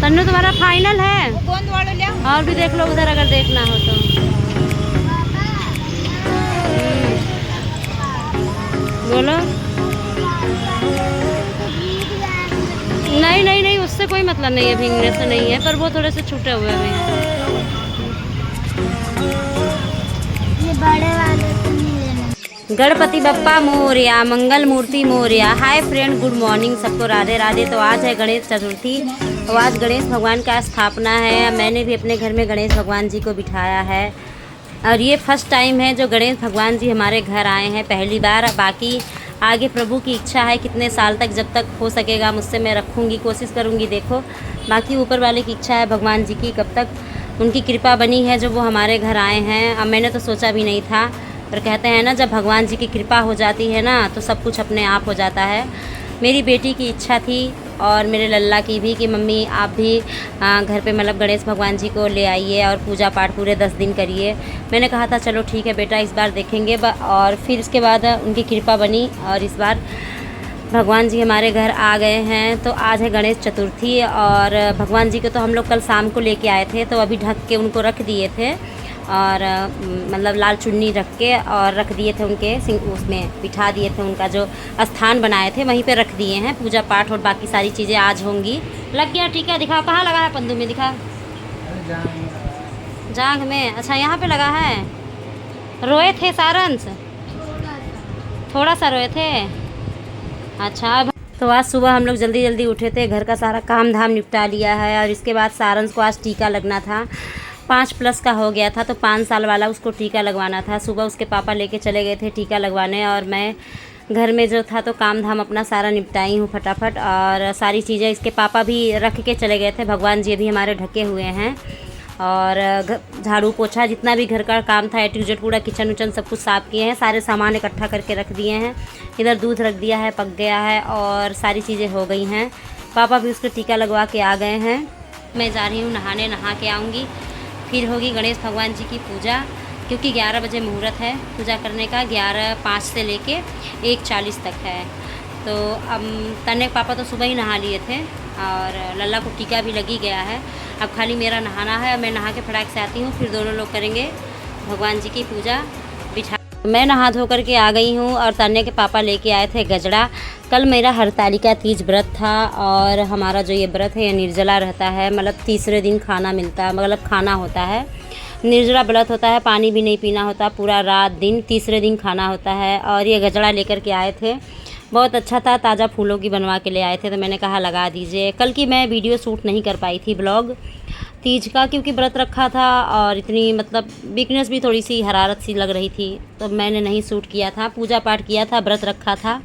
तन्नू तुम्हारा फाइनल है? गोंद वालों ले आओ। और भी देख लो उधर अगर देखना हो तो। बोलो। नहीं नहीं नहीं, उससे कोई मतलब नहीं है, भींगने से नहीं है, पर वो थोड़े से छूटे हुए भी हैं। ये बड़े वाले तो नहीं लेना। Ganpati Bappa Morya, Mangal Murti Morya. Hi friend, good morning सबको, राधे राधे। तो आज है गणेश चतुर्थी, तो आज गणेश भगवान का स्थापना है। मैंने भी अपने घर में गणेश भगवान जी को बिठाया है और ये फर्स्ट टाइम है जो गणेश भगवान जी हमारे घर आए हैं, पहली बार। बाकी आगे प्रभु की इच्छा है कितने साल तक, जब तक हो सकेगा मुझसे मैं रखूँगी, कोशिश करूँगी। देखो बाकी ऊपर वाले की इच्छा है भगवान जी की, कब तक उनकी कृपा बनी है जो वो हमारे घर आए हैं। अब मैंने तो सोचा भी नहीं था, पर कहते हैं ना जब भगवान जी की कृपा हो जाती है ना तो सब कुछ अपने आप हो जाता है। मेरी बेटी की इच्छा थी और मेरे लल्ला की भी कि मम्मी आप भी घर पे मतलब गणेश भगवान जी को ले आइए और पूजा पाठ पूरे 10 दिन करिए। मैंने कहा था चलो ठीक है बेटा, इस बार देखेंगे। और फिर इसके बाद उनकी कृपा बनी और इस बार भगवान जी हमारे घर आ गए हैं। तो आज है गणेश चतुर्थी और भगवान जी को तो हम लोग कल शाम को लेके आए थे, तो अभी ढक के उनको रख दिए थे और मतलब लाल चुन्नी रख के और रख दिए थे उनके उसमें बिठा दिए थे, उनका जो स्थान बनाए थे वहीं पे रख दिए हैं। पूजा पाठ और बाकी सारी चीज़ें आज होंगी। लग गया? ठीक है, दिखाओ कहाँ लगा है पंदू में, दिखा। जांघ में? अच्छा यहाँ पे लगा है। रोए थे सारंश? थोड़ा सा रोए थे। अच्छा, तो आज सुबह हम लोग जल्दी जल्दी उठे थे, घर का सारा काम धाम निपटा लिया है और इसके बाद सारंश को आज टीका लगना था। 5+ का हो गया था तो 5 साल वाला उसको टीका लगवाना था। सुबह उसके पापा लेके चले गए थे टीका लगवाने और मैं घर में जो था तो काम धाम अपना सारा निपटाई हूँ फटाफट। और सारी चीज़ें इसके पापा भी रख के चले गए थे। भगवान जी अभी हमारे ढके हुए हैं और झाड़ू पोछा जितना भी घर का काम था A to Z पूरा किचन उचन सब कुछ साफ़ किए हैं। सारे सामान इकट्ठा करके रख दिए हैं। इधर दूध रख दिया है, पक गया है और सारी चीज़ें हो गई हैं। पापा भी उसको टीका लगवा के आ गए हैं। मैं जा रही हूँ नहाने, नहा के आऊँगी, फिर होगी गणेश भगवान जी की पूजा, क्योंकि 11 बजे मुहूर्त है पूजा करने का। 11:05 से लेके 1:40 तक है। तो अब तन्ने पापा तो सुबह ही नहा लिए थे और लल्ला को टीका भी लगी गया है। अब खाली मेरा नहाना है और मैं नहा के फटाक से आती हूँ, फिर दोनों लोग करेंगे भगवान जी की पूजा बिठा। मैं नहा धो करके आ गई हूँ और तन्ने के पापा लेके आए थे गजड़ा। कल मेरा हरतालिका तीज व्रत था और हमारा जो ये व्रत है ये निर्जला रहता है, मतलब तीसरे दिन खाना मिलता है, मतलब खाना होता है। निर्जला व्रत होता है, पानी भी नहीं पीना होता पूरा रात दिन, तीसरे दिन खाना होता है। और ये गजड़ा लेकर के आए थे, बहुत अच्छा था, ताज़ा फूलों की बनवा के ले आए थे, तो मैंने कहा लगा दीजिए। कल की मैं वीडियो शूट नहीं कर पाई थी ब्लॉग तीज का, क्योंकि व्रत रखा था और इतनी मतलब वीकनेस भी थोड़ी सी हरारत सी लग रही थी, तो मैंने नहीं शूट किया था। पूजा पाठ किया था, व्रत रखा था,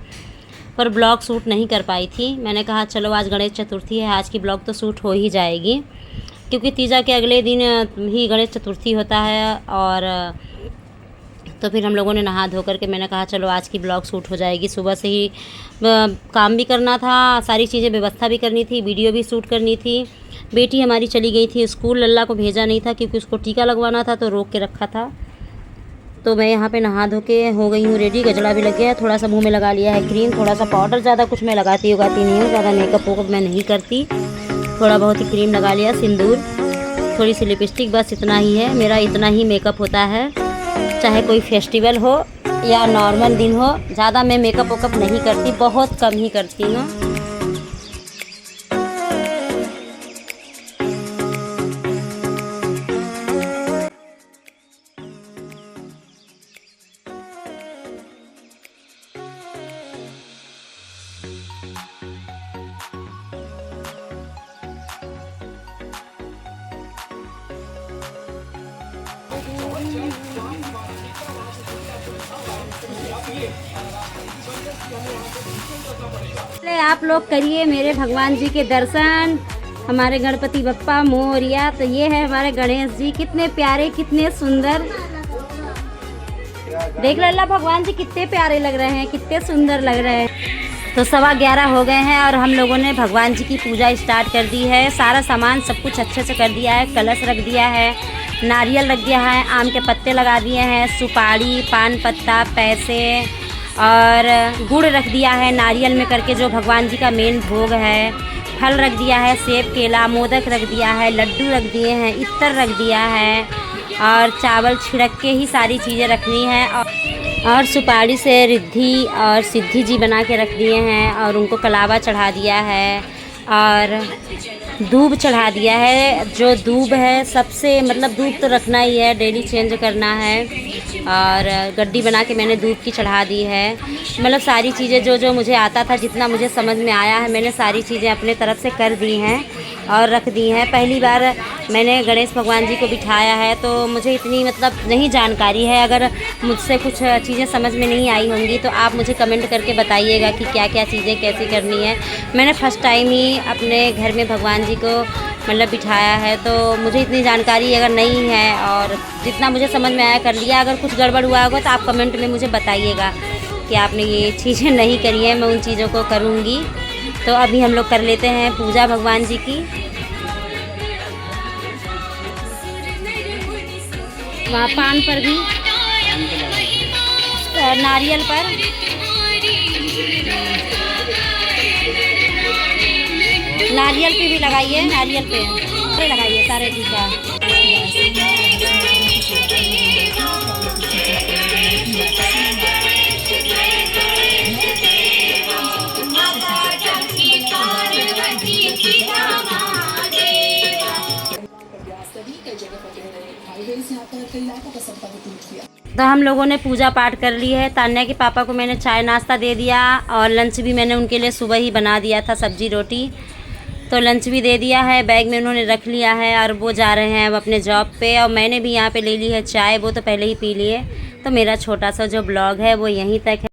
पर ब्लॉग शूट नहीं कर पाई थी। मैंने कहा चलो आज गणेश चतुर्थी है, आज की ब्लॉग तो शूट हो ही जाएगी, क्योंकि तीजा के अगले दिन ही गणेश चतुर्थी होता है। और तो फिर हम लोगों ने नहा धो करके मैंने कहा चलो आज की ब्लॉग शूट हो जाएगी। सुबह से ही काम भी करना था, सारी चीज़ें व्यवस्था भी करनी थी, वीडियो भी शूट करनी थी। बेटी हमारी चली गई थी स्कूल, लल्ला को भेजा नहीं था क्योंकि उसको टीका लगवाना था, तो रोक के रखा था। तो मैं यहाँ पे नहा धो के हो गई हूँ रेडी, गजड़ा भी लग गया है, थोड़ा सा मुँह में लगा लिया है क्रीम, थोड़ा सा पाउडर, ज़्यादा कुछ मैं लगाती नहीं हूँ, ज़्यादा मेकअप वेकअप मैं नहीं करती, थोड़ा बहुत ही क्रीम लगा लिया, सिंदूर, थोड़ी सी लिपस्टिक, बस इतना ही है मेरा। इतना ही मेकअप होता है, चाहे कोई फेस्टिवल हो या नॉर्मल दिन हो। ज़्यादा मैं मेकअप वेकअप नहीं करती, बहुत कम ही करती हूँ। आप लोग करिए मेरे भगवान जी के दर्शन, हमारे गणपति बप्पा मोरया। तो ये है हमारे गणेश जी, कितने प्यारे कितने सुंदर। देख लल्ला भगवान जी कितने प्यारे लग रहे हैं, कितने सुंदर लग रहे हैं। तो 11:15 हो गए हैं और हम लोगों ने भगवान जी की पूजा स्टार्ट कर दी है। सारा सामान सब कुछ अच्छे से कर दिया है, कलश रख दिया है, नारियल रख दिया है, आम के पत्ते लगा दिए हैं, सुपारी, पान पत्ता, पैसे और गुड़ रख दिया है नारियल में करके, जो भगवान जी का मेन भोग है। फल रख दिया है, सेब केला मोदक रख दिया है, लड्डू रख दिए हैं, इत्र रख दिया है और चावल छिड़क के ही सारी चीज़ें रखनी है। और सुपारी से रिद्धि और सिद्धि जी बना के रख दिए हैं और उनको कलावा चढ़ा दिया है और दूब चढ़ा दिया है। जो दूब है सबसे मतलब दूब तो रखना ही है, डेली चेंज करना है। और गड्डी बना के मैंने दूब की चढ़ा दी है। मतलब सारी चीज़ें जो जो मुझे आता था, जितना मुझे समझ में आया है, मैंने सारी चीज़ें अपने तरफ से कर दी हैं और रख दी हैं। पहली बार मैंने गणेश भगवान जी को बिठाया है तो मुझे इतनी मतलब नहीं जानकारी है। अगर मुझसे कुछ चीज़ें समझ में नहीं आई होंगी तो आप मुझे कमेंट करके बताइएगा कि क्या क्या चीज़ें कैसी करनी है। मैंने फर्स्ट टाइम ही अपने घर में भगवान जी को मतलब बिठाया है तो मुझे इतनी जानकारी अगर नहीं है और जितना मुझे समझ में आया कर लिया। अगर कुछ गड़बड़ हुआ होगा तो आप कमेंट में मुझे बताइएगा कि आपने ये चीज़ें नहीं करी हैं, मैं उन चीज़ों को करूँगी। तो अभी हम लोग कर लेते हैं पूजा भगवान जी की। वहाँ पान पर भी, नारियल पर, नारियल पे भी लगाइए, नारियल पे लगाइए सारे टीका। तो हम लोगों ने पूजा पाठ कर ली है। तान्या के पापा को मैंने चाय नाश्ता दे दिया और लंच भी मैंने उनके लिए सुबह ही बना दिया था, सब्जी रोटी। तो लंच भी दे दिया है, बैग में उन्होंने रख लिया है और वो जा रहे हैं अब अपने जॉब पे। और मैंने भी यहाँ पे ले ली है चाय, वो तो पहले ही पी लिए। तो मेरा छोटा सा जो ब्लॉग है वो यहीं तक है।